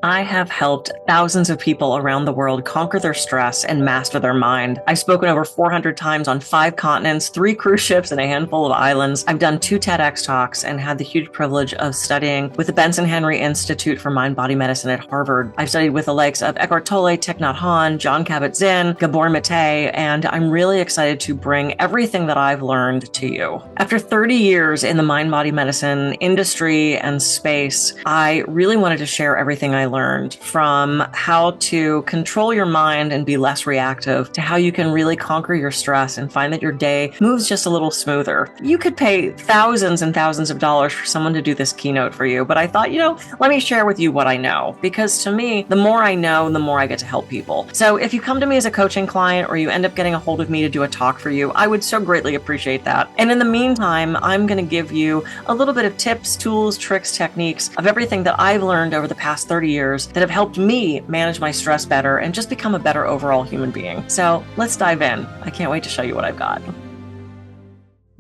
I have helped thousands of people around the world conquer their stress and master their mind. I've spoken over 400 times on 5 continents, 3 cruise ships, and a handful of islands. I've done 2 TEDx talks and had the huge privilege of studying with the Benson Henry Institute for Mind-Body Medicine at Harvard. I've studied with the likes of Eckhart Tolle, 𝐃𝐨𝐧'𝐭, 𝐬𝐮𝐬𝐜𝐫𝐢𝐻𝐿, and I'm really excited to bring everything that I've learned to you. After 30 years in the mind-body medicine industry and space, I really wanted to share everything I learned, from how to control your mind and be less reactive to how you can really conquer your stress and find that your day moves just a little smoother. You could pay thousands and thousands of dollars for someone to do this keynote for you, but I thought, let me share with you what I know, because to me, the more I know, the more I get to help people. So if you come to me as a coaching client or you end up getting a hold of me to do a talk for you, I would so greatly appreciate that. And in the meantime, I'm going to give you a little bit of tips, tools, tricks, techniques of everything that I've learned over the past 30 years that have helped me manage my stress better and just become a better overall human being. So let's dive in. I can't wait to show you what I've got.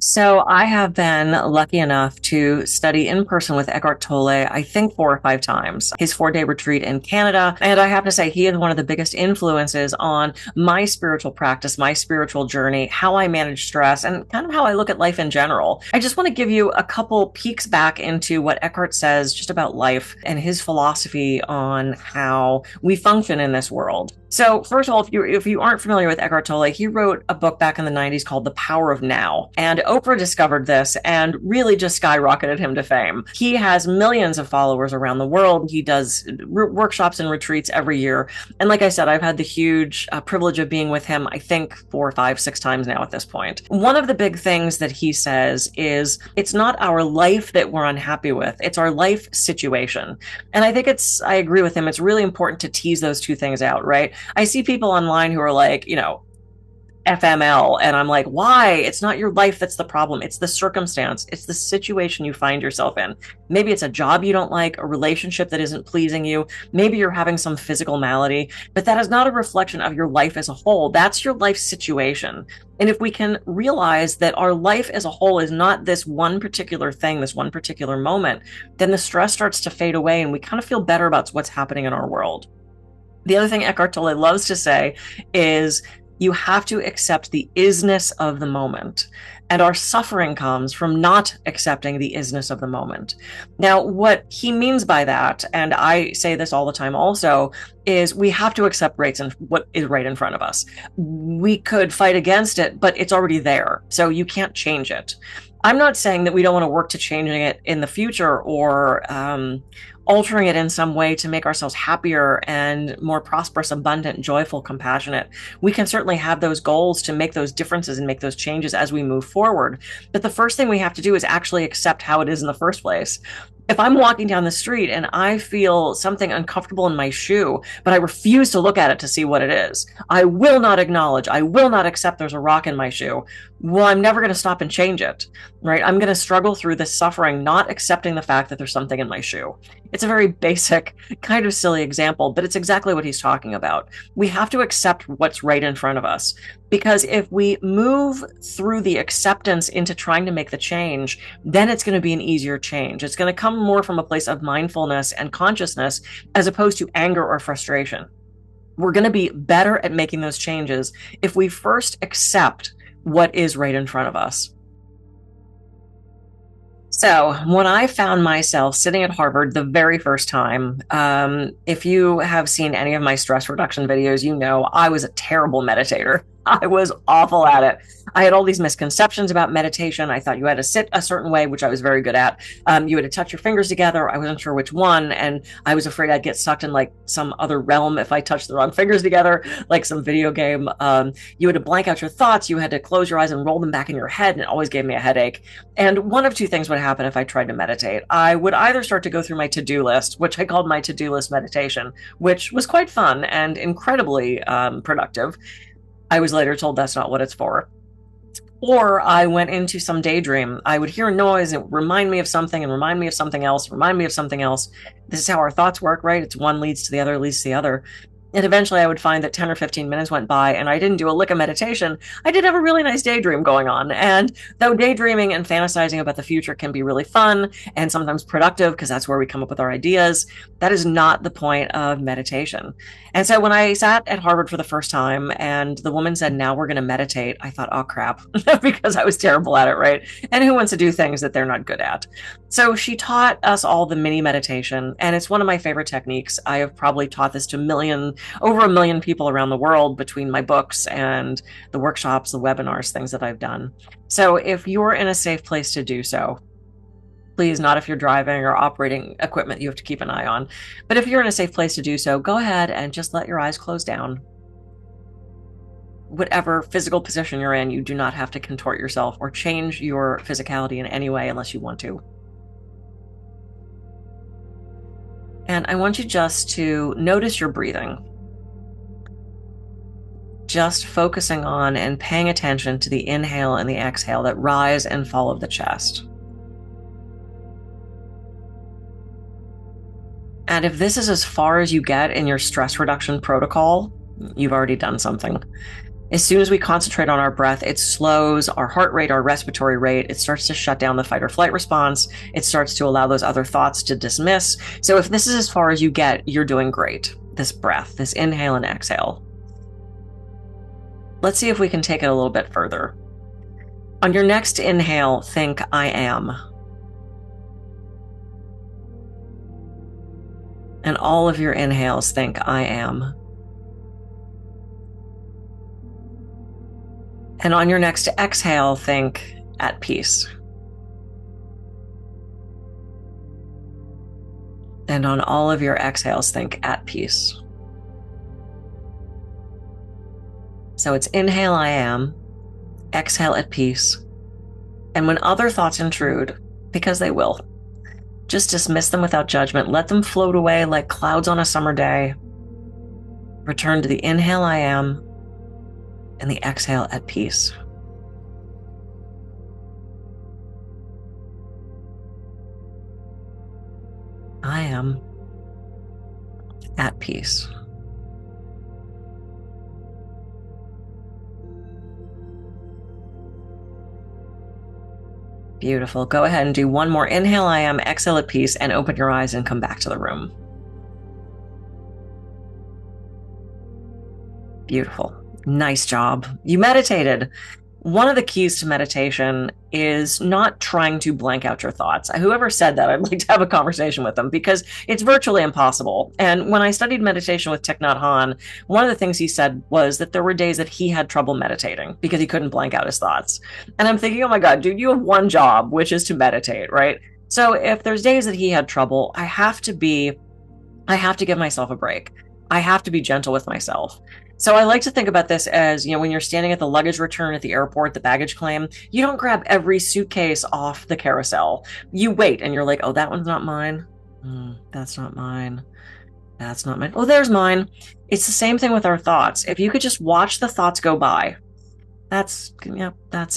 So I have been lucky enough to study in person with Eckhart Tolle, I think 4 or 5 times, his 4-day retreat in Canada. And I have to say, he is one of the biggest influences on my spiritual practice, my spiritual journey, how I manage stress, and kind of how I look at life in general. I just want to give you a couple peeks back into what Eckhart says just about life and his philosophy on how we function in this world. So first of all, if you aren't familiar with Eckhart Tolle, he wrote a book back in the 90s called The Power of Now. And Oprah discovered this and really just skyrocketed him to fame. He has millions of followers around the world. He does workshops and retreats every year. And like I said, I've had the huge privilege of being with him, I think 4, 5, 6 times now at this point. One of the big things that he says is it's not our life that we're unhappy with, it's our life situation. And I think I agree with him. It's really important to tease those two things out, right? I see people online who are like, FML, and I'm like, why? It's not your life that's the problem. It's the circumstance. It's the situation you find yourself in. Maybe it's a job you don't like, a relationship that isn't pleasing you. Maybe you're having some physical malady, but that is not a reflection of your life as a whole. That's your life situation. And if we can realize that our life as a whole is not this one particular thing, this one particular moment, then the stress starts to fade away and we kind of feel better about what's happening in our world. The other thing Eckhart Tolle loves to say is you have to accept the isness of the moment. And our suffering comes from not accepting the isness of the moment. Now, what he means by that, and I say this all the time also, is we have to accept what is right in front of us. We could fight against it, but it's already there. So you can't change it. I'm not saying that we don't want to work to changing it in the future or altering it in some way to make ourselves happier and more prosperous, abundant, joyful, compassionate. We can certainly have those goals to make those differences and make those changes as we move forward. But the first thing we have to do is actually accept how it is in the first place. If I'm walking down the street and I feel something uncomfortable in my shoe, but I refuse to look at it to see what it is, I will not acknowledge, I will not accept there's a rock in my shoe. Well, I'm never going to stop and change it, right? I'm going to struggle through this suffering, not accepting the fact that there's something in my shoe. It's a very basic, kind of silly example, but it's exactly what he's talking about. We have to accept what's right in front of us, because if we move through the acceptance into trying to make the change, then it's going to be an easier change. It's going to come more from a place of mindfulness and consciousness as opposed to anger or frustration. We're going to be better at making those changes if we first accept what is right in front of us. So when I found myself sitting at Harvard the very first time, if you have seen any of my stress reduction videos, you know I was a terrible meditator. I was awful at it. I had all these misconceptions about meditation. I thought you had to sit a certain way, which I was very good at. You had to touch your fingers together. I wasn't sure which one. And I was afraid I'd get sucked in like some other realm if I touched the wrong fingers together, like some video game. You had to blank out your thoughts. You had to close your eyes and roll them back in your head. And it always gave me a headache. And one of two things would happen if I tried to meditate. I would either start to go through my to-do list, which I called my to-do list meditation, which was quite fun and incredibly productive. I was later told that's not what it's for. Or I went into some daydream. I would hear a noise and remind me of something and remind me of something else, remind me of something else. This is how our thoughts work, right? It's one leads to the other, leads to the other. And eventually I would find that 10 or 15 minutes went by and I didn't do a lick of meditation. I did have a really nice daydream going on. And though daydreaming and fantasizing about the future can be really fun and sometimes productive, because that's where we come up with our ideas, that is not the point of meditation. And so when I sat at Harvard for the first time and the woman said, now we're going to meditate, I thought, oh crap, because I was terrible at it, right? And who wants to do things that they're not good at? So she taught us all the mini meditation, and it's one of my favorite techniques. I have probably taught this to over 1 million people around the world between my books and the workshops, the webinars, things that I've done. So if you're in a safe place to do so, please, not if you're driving or operating equipment you have to keep an eye on, but if you're in a safe place to do so, go ahead and just let your eyes close down. Whatever physical position you're in, you do not have to contort yourself or change your physicality in any way unless you want to. And I want you just to notice your breathing. Just focusing on and paying attention to the inhale and the exhale that rise and fall of the chest. And if this is as far as you get in your stress reduction protocol, you've already done something. As soon as we concentrate on our breath, it slows our heart rate, our respiratory rate. It starts to shut down the fight or flight response. It starts to allow those other thoughts to dismiss. So if this is as far as you get, you're doing great. This breath, this inhale and exhale. Let's see if we can take it a little bit further. On your next inhale, think, I am. And all of your inhales, think, I am. And on your next exhale, think, at peace. And on all of your exhales, think, at peace. So it's inhale, I am, exhale, at peace. And when other thoughts intrude, because they will, just dismiss them without judgment. Let them float away like clouds on a summer day. Return to the inhale, I am, and the exhale, at peace. I am at peace. Beautiful. Go ahead and do one more inhale, I am, exhale, at peace, and open your eyes and come back to the room. Beautiful. Nice job. You meditated. One of the keys to meditation is not trying to blank out your thoughts. Whoever said that, I'd like to have a conversation with them because it's virtually impossible. And when I studied meditation with Thich Nhat Hanh, one of the things he said was that there were days that he had trouble meditating because he couldn't blank out his thoughts. And I'm thinking, oh my God, dude, you have one job, which is to meditate, right? So if there's days that he had trouble, I have to give myself a break. I have to be gentle with myself. So I like to think about this as, when you're standing at the luggage return at the airport, the baggage claim, you don't grab every suitcase off the carousel. You wait and you're like, oh, that one's not mine. That's not mine. That's not mine. Oh, there's mine. It's the same thing with our thoughts. If you could just watch the thoughts go by, that's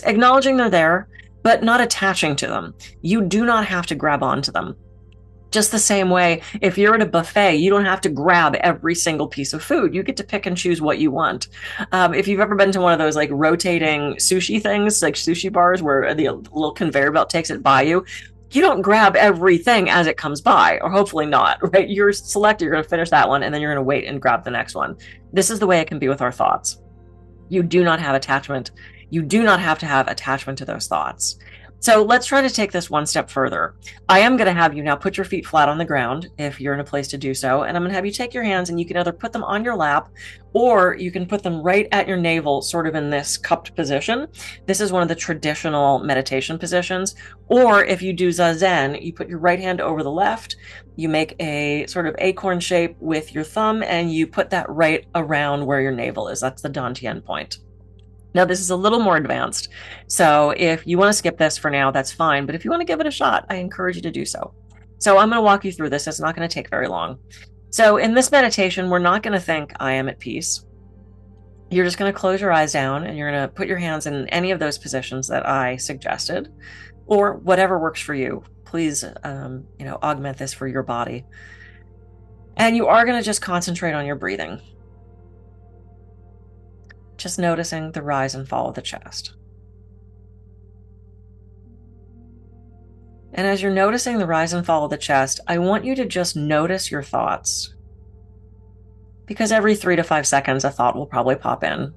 acknowledging they're there, but not attaching to them. You do not have to grab onto them. Just the same way, if you're at a buffet, you don't have to grab every single piece of food. You get to pick and choose what you want. If you've ever been to one of those like rotating sushi things, like sushi bars where the little conveyor belt takes it by you, you don't grab everything as it comes by, or hopefully not, right? You're selected, you're going to finish that one, and then you're going to wait and grab the next one. This is the way it can be with our thoughts. You do not have attachment. You do not have to have attachment to those thoughts. So let's try to take this one step further. I am going to have you now put your feet flat on the ground if you're in a place to do so. And I'm going to have you take your hands and you can either put them on your lap or you can put them right at your navel, sort of in this cupped position. This is one of the traditional meditation positions. Or if you do zazen, you put your right hand over the left, you make a sort of acorn shape with your thumb and you put that right around where your navel is. That's the dantian point. Now, this is a little more advanced, so if you want to skip this for now, that's fine. But if you want to give it a shot, I encourage you to do so. So I'm going to walk you through this. It's not going to take very long. So in this meditation, we're not going to think, I am at peace. You're just going to close your eyes down and you're going to put your hands in any of those positions that I suggested, or whatever works for you. Please, augment this for your body. And you are going to just concentrate on your breathing. Just noticing the rise and fall of the chest. And as you're noticing the rise and fall of the chest, I want you to just notice your thoughts. Because every 3 to 5 seconds, a thought will probably pop in.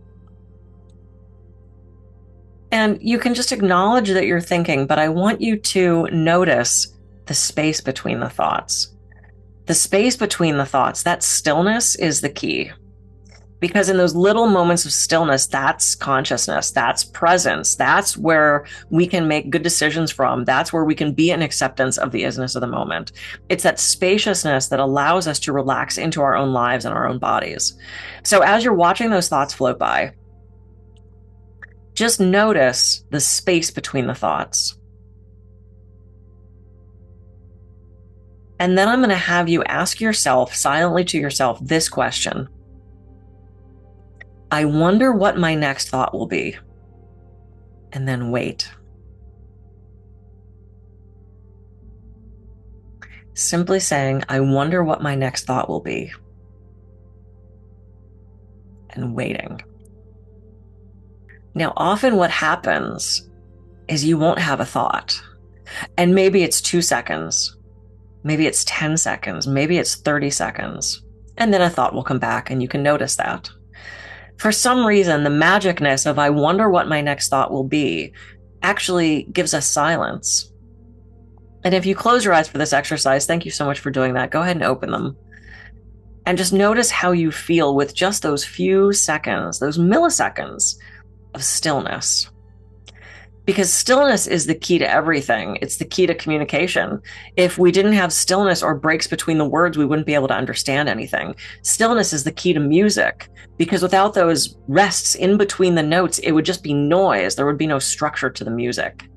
And you can just acknowledge that you're thinking, but I want you to notice the space between the thoughts. The space between the thoughts, that stillness is the key. Because in those little moments of stillness, that's consciousness, that's presence, that's where we can make good decisions from. That's where we can be in acceptance of the isness of the moment. It's that spaciousness that allows us to relax into our own lives and our own bodies. So as you're watching those thoughts float by, just notice the space between the thoughts. And then I'm going to have you ask yourself, silently to yourself, this question. I wonder what my next thought will be. And then wait. Simply saying, I wonder what my next thought will be. And waiting. Now, often what happens is you won't have a thought. And maybe it's 2 seconds. Maybe it's 10 seconds. Maybe it's 30 seconds. And then a thought will come back and you can notice that. For some reason, the magicness of I wonder what my next thought will be actually gives us silence. And if you close your eyes for this exercise, thank you so much for doing that. Go ahead and open them. And just notice how you feel with just those few seconds, those milliseconds of stillness. Because stillness is the key to everything. It's the key to communication. If we didn't have stillness or breaks between the words, we wouldn't be able to understand anything. Stillness is the key to music, because without those rests in between the notes, it would just be noise. There would be no structure to the music.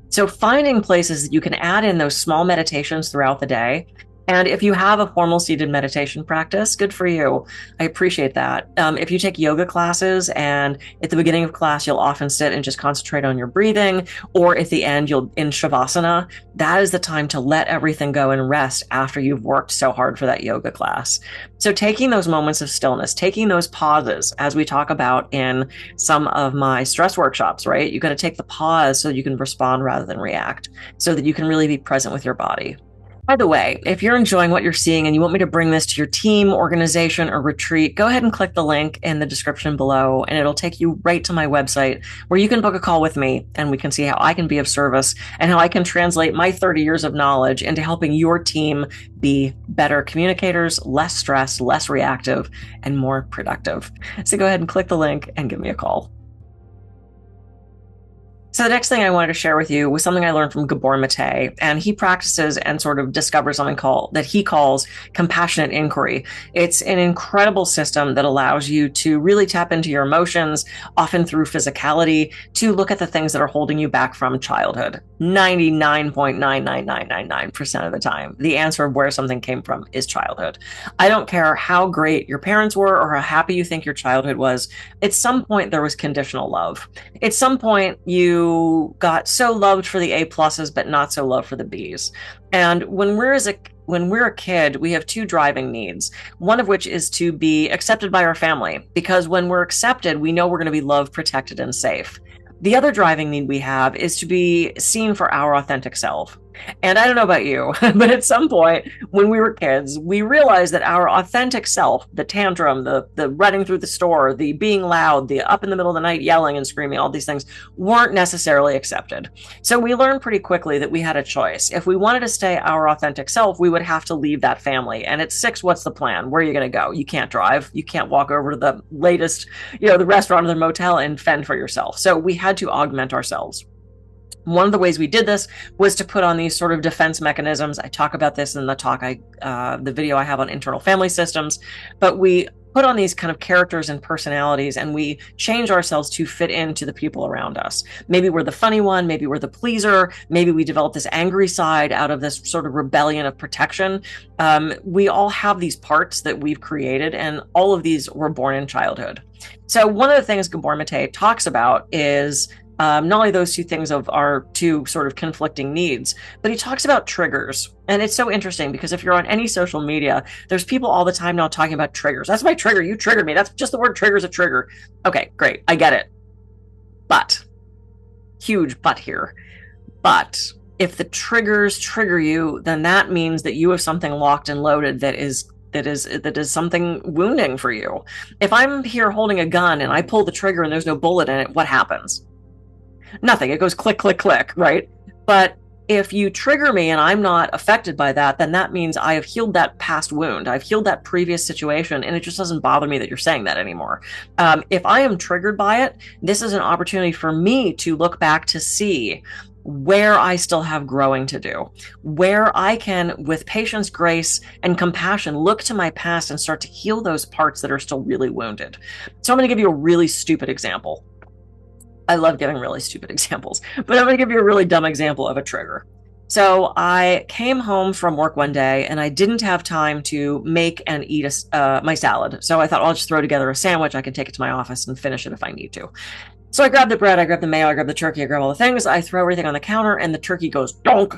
So finding places that you can add in those small meditations throughout the day. And if you have a formal seated meditation practice, good for you. I appreciate that. If you take yoga classes and at the beginning of class, you'll often sit and just concentrate on your breathing, or at the end, you'll in Shavasana, that is the time to let everything go and rest after you've worked so hard for that yoga class. So taking those moments of stillness, taking those pauses, as we talk about in some of my stress workshops, right? You got to take the pause so you can respond rather than react, so that you can really be present with your body. By the way, if you're enjoying what you're seeing and you want me to bring this to your team, organization, or retreat, go ahead and click the link in the description below, and it'll take you right to my website where you can book a call with me and we can see how I can be of service and how I can translate my 30 years of knowledge into helping your team be better communicators, less stressed, less reactive, and more productive. So go ahead and click the link and give me a call. So the next thing I wanted to share with you was something I learned from 𝐸𝐸, and he practices and sort of discovers something that he calls compassionate inquiry. It's an incredible system that allows you to really tap into your emotions, often through physicality, to look at the things that are holding you back from childhood. 99.99999% of the time, the answer of where something came from is childhood. I don't care how great your parents were or how happy you think your childhood was. At some point, there was conditional love. At some point, you got so loved for the A pluses, but not so loved for the Bs. And when we're a kid, we have 2 driving needs, one of which is to be accepted by our family, because when we're accepted, we know we're going to be loved, protected, and safe. The other driving need we have is to be seen for our authentic self. And I don't know about you, but at some point when we were kids, we realized that our authentic self, the tantrum, the running through the store, the being loud, the up in the middle of the night yelling and screaming, all these things weren't necessarily accepted. So we learned pretty quickly that we had a choice. If we wanted to stay our authentic self, we would have to leave that family. And at 6, what's the plan? Where are you going to go? You can't drive. You can't walk over to the latest, the restaurant or the motel and fend for yourself. So we had to augment ourselves. One of the ways we did this was to put on these sort of defense mechanisms. I talk about this in the talk, the video I have on internal family systems, but we put on these kind of characters and personalities, and we change ourselves to fit into the people around us. Maybe we're the funny one, maybe we're the pleaser, maybe we develop this angry side out of this sort of rebellion of protection. We all have these parts that we've created, and all of these were born in childhood. So one of the things 𝐸𝐸 talks about is Not only those two things are two sort of conflicting needs, but he talks about triggers. And it's so interesting because if you're on any social media, there's people all the time now talking about triggers. That's my trigger. You triggered me. That's just the word trigger is a trigger. Okay, great. I get it. But, huge but here. But if the triggers trigger you, then that means that you have something locked and loaded that is something wounding for you. If I'm here holding a gun and I pull the trigger and there's no bullet in it, what happens? Nothing. It goes click, click, click, right? But if you trigger me and I'm not affected by that, then that means I have healed that past wound. I've healed that previous situation, and it just doesn't bother me that you're saying that anymore. If I am triggered by it, this is an opportunity for me to look back to see where I still have growing to do, where I can, with patience, grace, and compassion, look to my past and start to heal those parts that are still really wounded. So I'm going to give you a really stupid example. I love giving really stupid examples, but I'm going to give you a really dumb example of a trigger. So I came home from work one day and I didn't have time to make and eat my salad. So I thought, I'll just throw together a sandwich. I can take it to my office and finish it if I need to. So I grab the bread, I grab the mayo, I grab the turkey, I grab all the things. I throw everything on the counter and the turkey goes donk,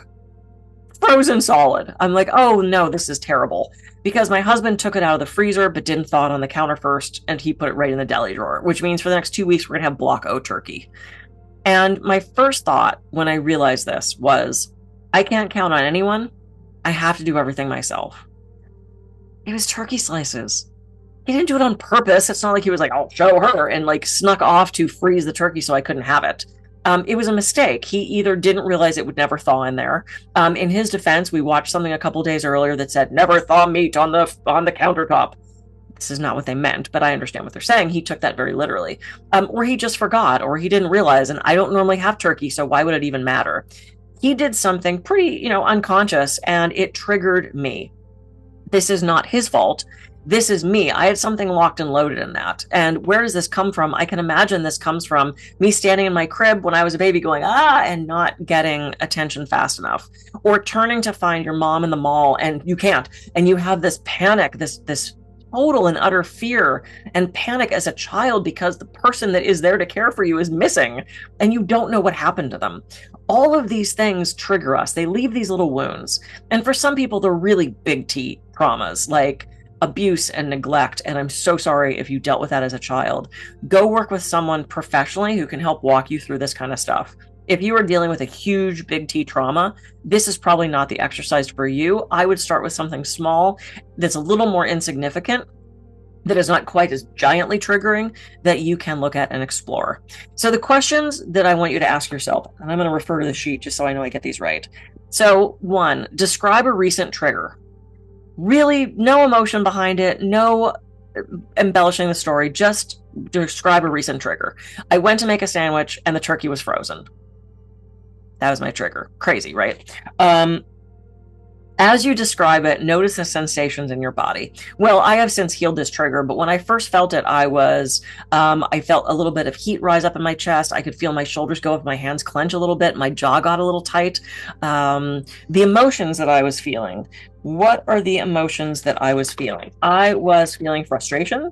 frozen solid. I'm like, oh no, this is terrible. Because my husband took it out of the freezer, but didn't thaw it on the counter first, and he put it right in the deli drawer, which means for the next 2 weeks, we're going to have block O turkey. And my first thought when I realized this was, I can't count on anyone. I have to do everything myself. It was turkey slices. He didn't do it on purpose. It's not like he was like, I'll show her, and like snuck off to freeze the turkey so I couldn't have it. It was a mistake. He either didn't realize it would never thaw in there. In his defense, we watched something a couple days earlier that said, never thaw meat on the countertop. This is not what they meant, but I understand what they're saying. He took that very literally. Or he just forgot, or he didn't realize, and I don't normally have turkey, so why would it even matter? He did something pretty, unconscious, and it triggered me. This is not his fault. This is me. I had something locked and loaded in that. And where does this come from? I can imagine this comes from me standing in my crib when I was a baby going, and not getting attention fast enough. Or turning to find your mom in the mall and you can't. And you have this panic, this total and utter fear and panic as a child because the person that is there to care for you is missing and you don't know what happened to them. All of these things trigger us. They leave these little wounds. And for some people, they're really big T traumas, like abuse and neglect. And I'm so sorry if you dealt with that as a child. Go work with someone professionally who can help walk you through this kind of stuff. If you are dealing with a huge big T trauma, this is probably not the exercise for you. I would start with something small that's a little more insignificant, that is not quite as giantly triggering, that you can look at and explore. So the questions that I want you to ask yourself, and I'm going to refer to the sheet just so I know I get these right. So 1, describe a recent trigger. Really, no emotion behind it, no embellishing the story, just describe a recent trigger. I went to make a sandwich and the turkey was frozen. That was my trigger. Crazy, right? As you describe it, notice the sensations in your body. Well, I have since healed this trigger, but when I first felt it, I felt a little bit of heat rise up in my chest. I could feel my shoulders go up, my hands clench a little bit, my jaw got a little tight. The emotions that I was feeling. What are the emotions that I was feeling? I was feeling frustration.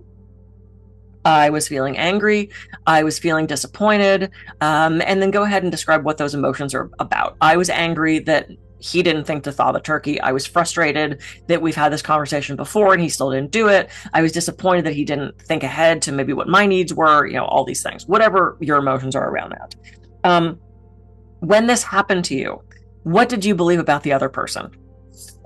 I was feeling angry. I was feeling disappointed. And then go ahead and describe what those emotions are about. I was angry that he didn't think to thaw the turkey. I was frustrated that we've had this conversation before and he still didn't do it. I was disappointed that he didn't think ahead to maybe what my needs were, all these things, whatever your emotions are around that. When this happened to you, what did you believe about the other person?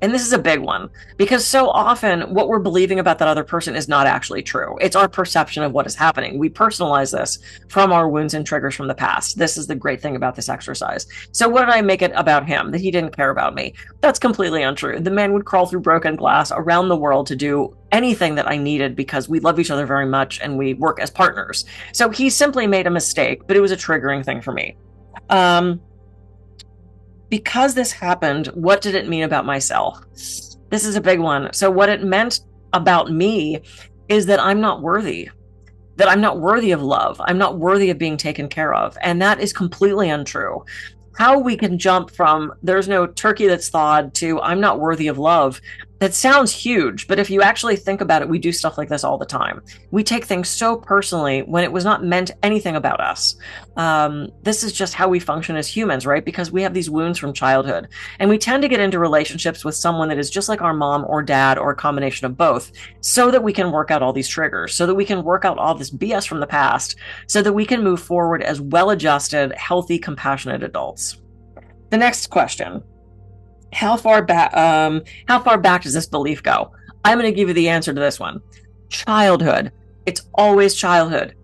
And this is a big one, because so often what we're believing about that other person is not actually true. It's our perception of what is happening. We personalize this from our wounds and triggers from the past. This is the great thing about this exercise. So what did I make it about him, that he didn't care about me? That's completely untrue. The man would crawl through broken glass around the world to do anything that I needed because we love each other very much and we work as partners. So he simply made a mistake, but it was a triggering thing for me. Because this happened, what did it mean about myself? This is a big one. So what it meant about me is that I'm not worthy, that I'm not worthy of love. I'm not worthy of being taken care of. And that is completely untrue. How we can jump from there's no turkey that's thawed to I'm not worthy of love, That sounds huge, but if you actually think about it, we do stuff like this all the time. We take things so personally when it was not meant anything about us. This is just how we function as humans, right? Because we have these wounds from childhood, and we tend to get into relationships with someone that is just like our mom or dad or a combination of both, so that we can work out all these triggers, so that we can work out all this BS from the past, so that we can move forward as well-adjusted, healthy, compassionate adults. The next question. How far back does this belief go? I'm going to give you the answer to this one. Childhood. It's always childhood.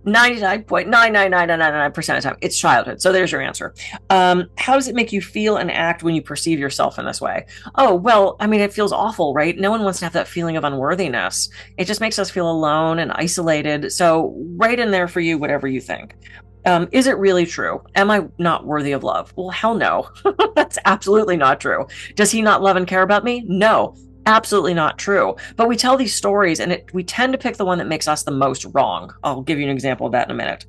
99.99999% of the time, it's childhood. So there's your answer. How does it make you feel and act when you perceive yourself in this way? Oh, well, I mean, it feels awful, right? No one wants to have that feeling of unworthiness. It just makes us feel alone and isolated. So right in there for you, whatever you think. Is it really true? Am I not worthy of love? Well, hell no. That's absolutely not true. Does he not love and care about me? No, absolutely not true. But we tell these stories, and we tend to pick the one that makes us the most wrong. I'll give you an example of that in a minute.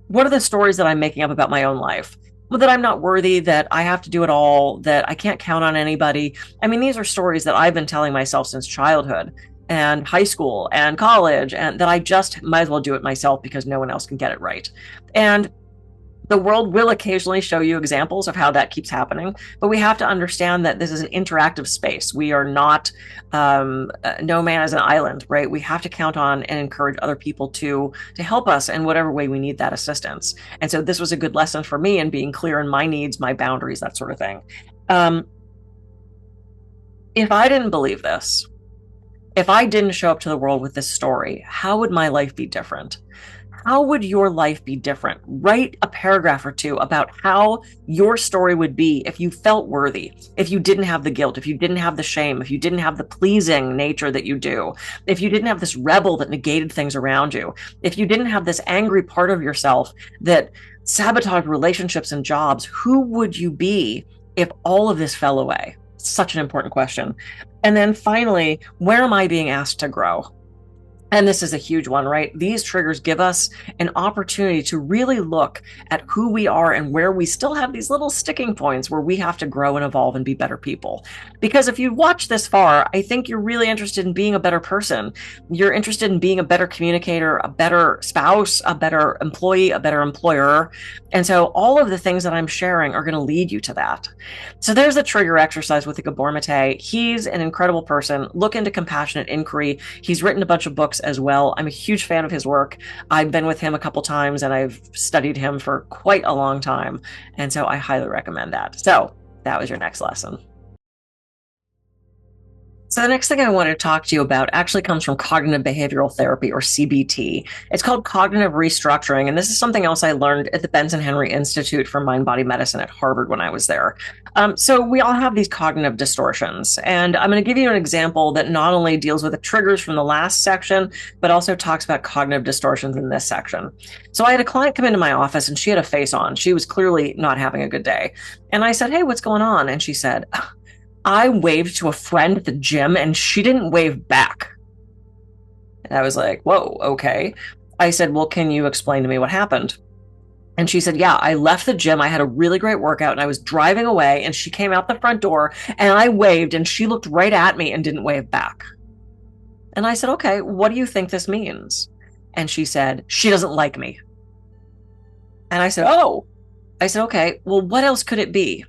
What are the stories that I'm making up about my own life? Well, that I'm not worthy, that I have to do it all, that I can't count on anybody. I mean, these are stories that I've been telling myself since childhood and high school and college, and that I just might as well do it myself because no one else can get it right. And the world will occasionally show you examples of how that keeps happening, but we have to understand that this is an interactive space. We are not, no man is an island, right? We have to count on and encourage other people to help us in whatever way we need that assistance. And so this was a good lesson for me in being clear in my needs, my boundaries, that sort of thing. If I didn't believe this, if I didn't show up to the world with this story, how would my life be different? How would your life be different? Write a paragraph or two about how your story would be if you felt worthy, if you didn't have the guilt, if you didn't have the shame, if you didn't have the pleasing nature that you do, if you didn't have this rebel that negated things around you, if you didn't have this angry part of yourself that sabotaged relationships and jobs, who would you be if all of this fell away? Such an important question. And then finally, where am I being asked to grow? And this is a huge one, right? These triggers give us an opportunity to really look at who we are and where we still have these little sticking points where we have to grow and evolve and be better people. Because if you watch this far, I think you're really interested in being a better person. You're interested in being a better communicator, a better spouse, a better employee, a better employer. And so all of the things that I'm sharing are going to lead you to that. So there's the trigger exercise with the 𝐸𝐵𝐺. He's an incredible person. Look into compassionate inquiry. He's written a bunch of books as well. I'm a huge fan of his work. I've been with him a couple times and I've studied him for quite a long time. And so I highly recommend that. So that was your next lesson. So the next thing I want to talk to you about actually comes from cognitive behavioral therapy, or CBT. It's called cognitive restructuring, and this is something else I learned at the Benson Henry Institute for Mind-Body Medicine at Harvard when I was there. So we all have these cognitive distortions, and I'm going to give you an example that not only deals with the triggers from the last section, but also talks about cognitive distortions in this section. So I had a client come into my office, and she had a face on. She was clearly not having a good day. And I said, "Hey, what's going on?" And she said, "I waved to a friend at the gym and she didn't wave back." And I was like, whoa, okay. I said, "Well, can you explain to me what happened?" And she said, "Yeah, I left the gym. I had a really great workout and I was driving away and she came out the front door and I waved and she looked right at me and didn't wave back." And I said, "Okay, what do you think this means?" And she said, "She doesn't like me." And I said, "Oh." I said, "Okay, well, what else could it be?"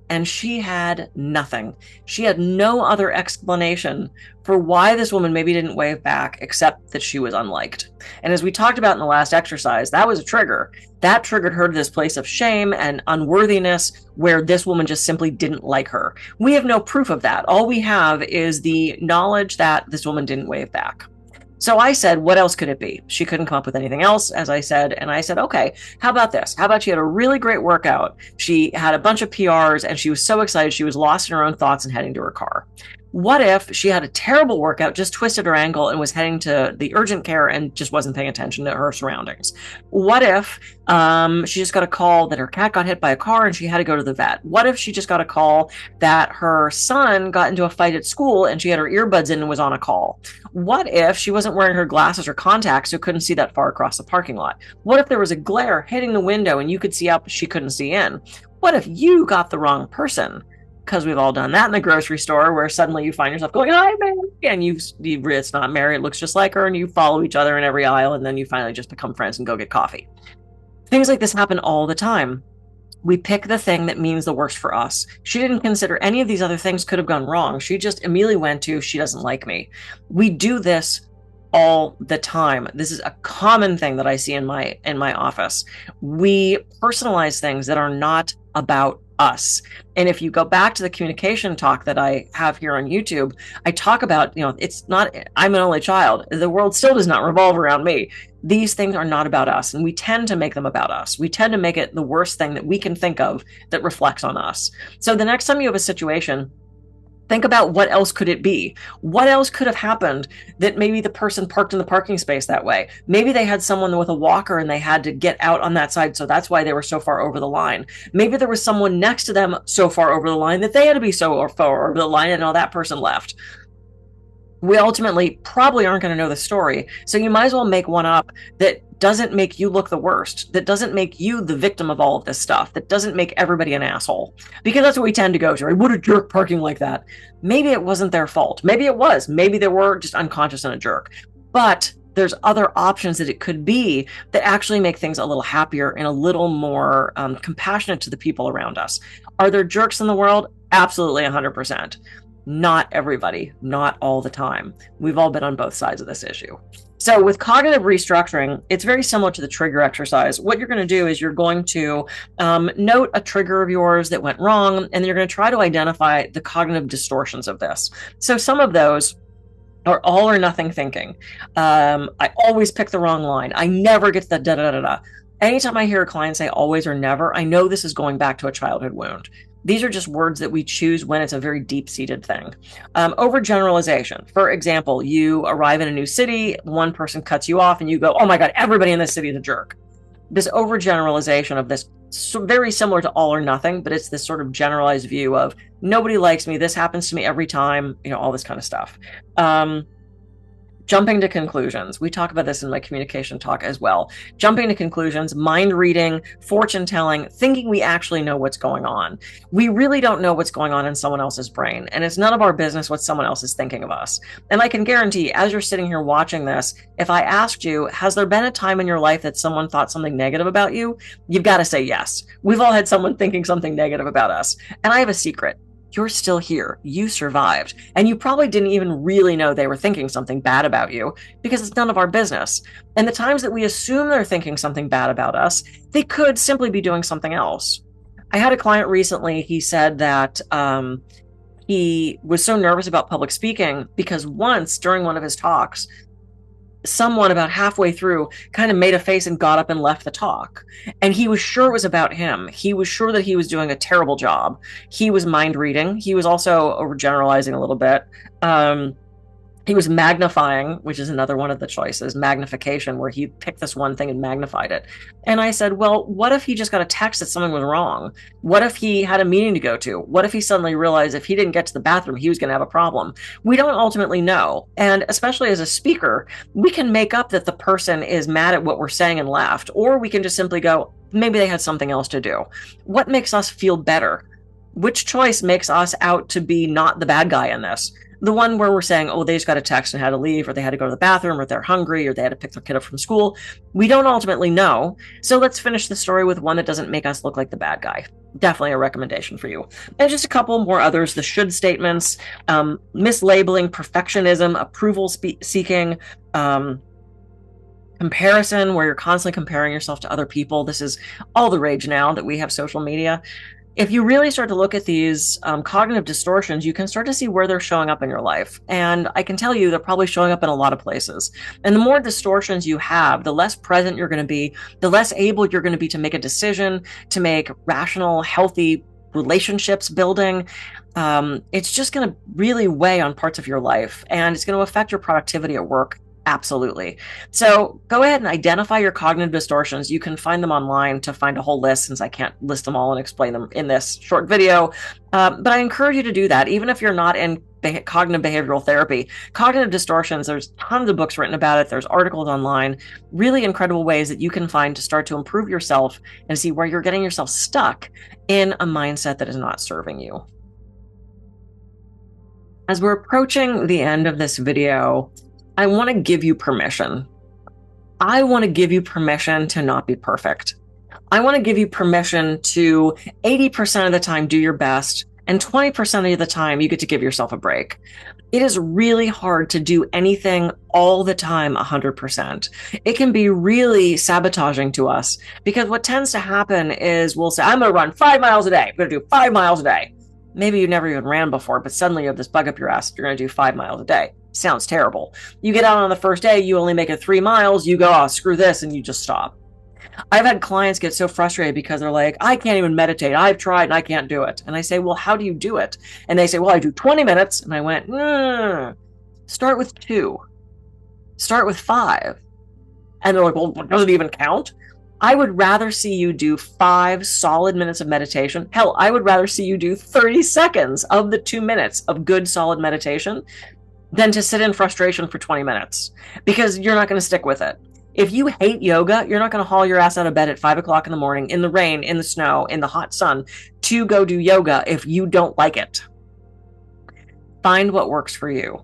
And she had nothing. She had no other explanation for why this woman maybe didn't wave back, except that she was unliked. And as we talked about in the last exercise, that was a trigger. That triggered her to this place of shame and unworthiness where this woman just simply didn't like her. We have no proof of that. All we have is the knowledge that this woman didn't wave back. So I said, what else could it be? She couldn't come up with anything else, as I said. And I said, okay, how about this? How about she had a really great workout? She had a bunch of PRs and she was so excited. She was lost in her own thoughts and heading to her car. What if she had a terrible workout, just twisted her ankle and was heading to the urgent care and just wasn't paying attention to her surroundings? What if she just got a call that her cat got hit by a car and she had to go to the vet? What if she just got a call that her son got into a fight at school and she had her earbuds in and was on a call? What if she wasn't wearing her glasses or contacts so couldn't see that far across the parking lot? What if there was a glare hitting the window and you could see out but she couldn't see in? What if you got the wrong person because we've all done that in the grocery store, where suddenly you find yourself going, "Hi, Mary," and it's not Mary, it looks just like her, and you follow each other in every aisle, and then you finally just become friends and go get coffee. Things like this happen all the time. We pick the thing that means the worst for us. She didn't consider any of these other things could have gone wrong. She just immediately went to, she doesn't like me. We do this all the time. This is a common thing that I see in my office. We personalize things that are not about us. And if you go back to the communication talk that I have here on YouTube, I talk about, it's not, I'm an only child. The world still does not revolve around me. These things are not about us, and we tend to make them about us. We tend to make it the worst thing that we can think of that reflects on us. So the next time you have a situation, think about what else could it be? What else could have happened that maybe the person parked in the parking space that way? Maybe they had someone with a walker and they had to get out on that side, so that's why they were so far over the line. Maybe there was someone next to them so far over the line that they had to be so far over the line, and all that person left. We ultimately probably aren't going to know the story, so you might as well make one up that doesn't make you look the worst, that doesn't make you the victim of all of this stuff, that doesn't make everybody an asshole. Because that's what we tend to go to, right? What a jerk parking like that. Maybe it wasn't their fault. Maybe it was. Maybe they were just unconscious and a jerk. But there's other options that it could be that actually make things a little happier and a little more compassionate to the people around us. Are there jerks in the world? Absolutely, 100%. Not everybody, not all the time. We've all been on both sides of this issue. So with cognitive restructuring, it's very similar to the trigger exercise. What you're going to do is you're going to note a trigger of yours that went wrong, and then you're going to try to identify the cognitive distortions of this. So some of those are all or nothing thinking. I always pick the wrong line. I never get the da-da-da-da. Anytime I hear a client say always or never, I know this is going back to a childhood wound. These are just words that we choose when it's a very deep-seated thing. Overgeneralization. For example, you arrive in a new city, one person cuts you off, and you go, "Oh my God, everybody in this city is a jerk." This overgeneralization of this, very similar to all or nothing, but it's this sort of generalized view of nobody likes me, this happens to me every time, all this kind of stuff. Jumping to conclusions. We talk about this in my communication talk as well. Jumping to conclusions, mind reading, fortune telling, thinking we actually know what's going on. We really don't know what's going on in someone else's brain, and it's none of our business what someone else is thinking of us. And I can guarantee, as you're sitting here watching this, if I asked you, has there been a time in your life that someone thought something negative about you? You've got to say yes. We've all had someone thinking something negative about us. And I have a secret. You're still here. You survived. And you probably didn't even really know they were thinking something bad about you, because it's none of our business. And the times that we assume they're thinking something bad about us, they could simply be doing something else. I had a client recently, he said that he was so nervous about public speaking because once during one of his talks, someone about halfway through kind of made a face and got up and left the talk. And he was sure it was about him. He was sure that he was doing a terrible job. He was mind reading. He was also overgeneralizing a little bit. He was magnifying, which is another one of the choices, magnification, where he picked this one thing and magnified it. And I said, well, what if he just got a text that something was wrong? What if he had a meeting to go to? What if he suddenly realized if he didn't get to the bathroom, he was going to have a problem? We don't ultimately know. And especially as a speaker, we can make up that the person is mad at what we're saying and left, or we can just simply go, maybe they had something else to do. What makes us feel better? Which choice makes us out to be not the bad guy in this? The one where we're saying, oh, they just got a text and had to leave, or they had to go to the bathroom, or they're hungry, or they had to pick their kid up from school. We don't ultimately know. So let's finish the story with one that doesn't make us look like the bad guy. Definitely a recommendation for you. And just a couple more others, the should statements, mislabeling, perfectionism, approval seeking, comparison, where you're constantly comparing yourself to other people. This is all the rage now that we have social media. If you really start to look at these cognitive distortions, you can start to see where they're showing up in your life. And I can tell you they're probably showing up in a lot of places. And the more distortions you have, the less present you're going to be, the less able you're going to be to make a decision, to make rational, healthy relationships building. It's just going to really weigh on parts of your life, and it's going to affect your productivity at work. Absolutely. So go ahead and identify your cognitive distortions. You can find them online to find a whole list, since I can't list them all and explain them in this short video. But I encourage you to do that, even if you're not in cognitive behavioral therapy. Cognitive distortions, there's tons of books written about it. There's articles online, really incredible ways that you can find to start to improve yourself and see where you're getting yourself stuck in a mindset that is not serving you. As we're approaching the end of this video, I want to give you permission. I want to give you permission to not be perfect. I want to give you permission to 80% of the time do your best, and 20% of the time you get to give yourself a break. It is really hard to do anything all the time 100%. It can be really sabotaging to us because what tends to happen is we'll say, I'm going to run 5 miles a day. I'm going to do 5 miles a day. Maybe you never even ran before, but suddenly you have this bug up your ass. You're going to do 5 miles a day. Sounds terrible. You get out on the first day, you only make it 3 miles. You go, oh, screw this, and you just stop. I've had clients get so frustrated because they're like, I can't even meditate. I've tried and I can't do it. And I say, well, how do you do it? And they say, well, I do 20 minutes. And I went, start with 2. Start with 5. And they're like, well, does it even count? I would rather see you do 5 solid minutes of meditation. Hell, I would rather see you do 30 seconds of the 2 minutes of good, solid meditation than to sit in frustration for 20 minutes because you're not going to stick with it. If you hate yoga, you're not going to haul your ass out of bed at 5 o'clock in the morning, in the rain, in the snow, in the hot sun, to go do yoga if you don't like it. Find what works for you.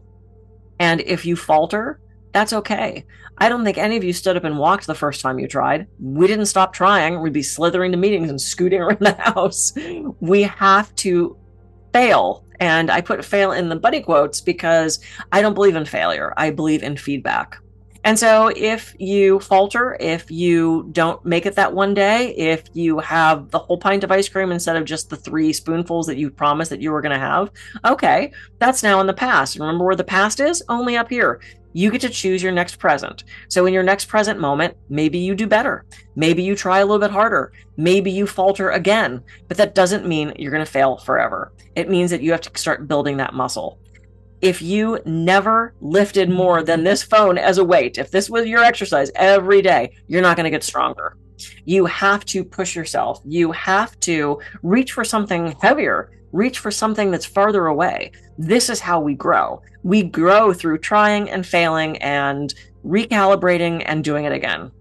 And if you falter, that's okay. I don't think any of you stood up and walked the first time you tried. We didn't stop trying. We'd be slithering to meetings and scooting around the house. We have to fail. And I put fail in the buddy quotes because I don't believe in failure. I believe in feedback. And so if you falter, if you don't make it that one day, if you have the whole pint of ice cream instead of just the 3 spoonfuls that you promised that you were going to have, okay, that's now in the past. Remember where the past is? Only up here. You get to choose your next present. So in your next present moment, maybe you do better. Maybe you try a little bit harder. Maybe you falter again, but that doesn't mean you're going to fail forever. It means that you have to start building that muscle. If you never lifted more than this phone as a weight, if this was your exercise every day, you're not going to get stronger. You have to push yourself. You have to reach for something heavier, reach for something that's farther away. This is how we grow. We grow through trying and failing and recalibrating and doing it again.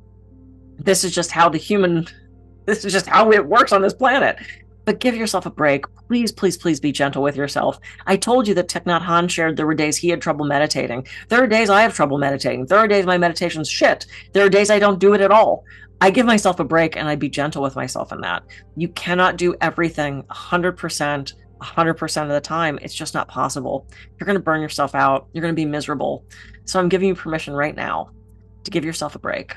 This is just how it works on this planet. But give yourself a break. Please, please, please be gentle with yourself. I told you that Thich Nhat Hanh shared there were days he had trouble meditating. There are days I have trouble meditating. There are days my meditation's shit. There are days I don't do it at all. I give myself a break and I be gentle with myself in that. You cannot do everything 100% of the time. It's just not possible. You're going to burn yourself out. You're going to be miserable. So I'm giving you permission right now to give yourself a break.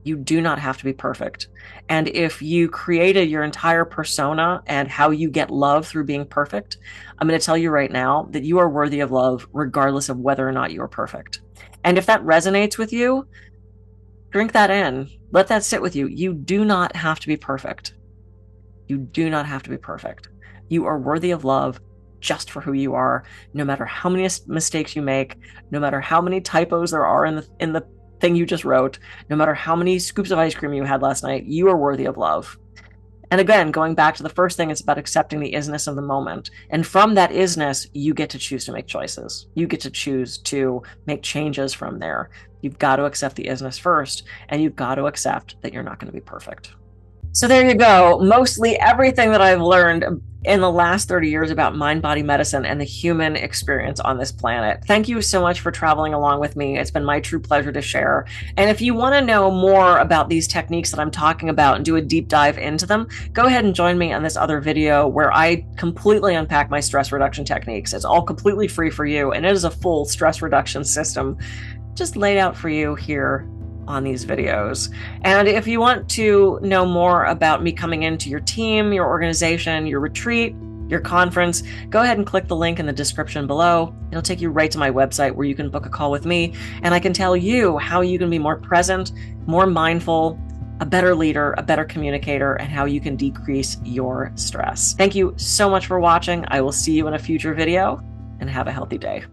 You do not have to be perfect. And if you created your entire persona and how you get love through being perfect, I'm going to tell you right now that you are worthy of love regardless of whether or not you are perfect. And if that resonates with you, drink that in. Let that sit with you. You do not have to be perfect. You do not have to be perfect. You are worthy of love just for who you are, no matter how many mistakes you make, no matter how many typos there are in the thing you just wrote, no matter how many scoops of ice cream you had last night, you are worthy of love. And again, going back to the first thing, it's about accepting the isness of the moment. And from that isness, you get to choose to make choices. You get to choose to make changes from there. You've got to accept the isness first, and you've got to accept that you're not going to be perfect. So there you go. Mostly everything that I've learned in the last 30 years about mind-body medicine and the human experience on this planet. Thank you so much for traveling along with me. It's been my true pleasure to share. And if you want to know more about these techniques that I'm talking about and do a deep dive into them, go ahead and join me on this other video where I completely unpack my stress reduction techniques. It's all completely free for you, and it is a full stress reduction system just laid out for you here on these videos. And if you want to know more about me coming into your team, your organization, your retreat, your conference, go ahead and click the link in the description below. It'll take you right to my website where you can book a call with me, and I can tell you how you can be more present, more mindful, a better leader, a better communicator, and how you can decrease your stress. Thank you so much for watching. I will see you in a future video, and have a healthy day.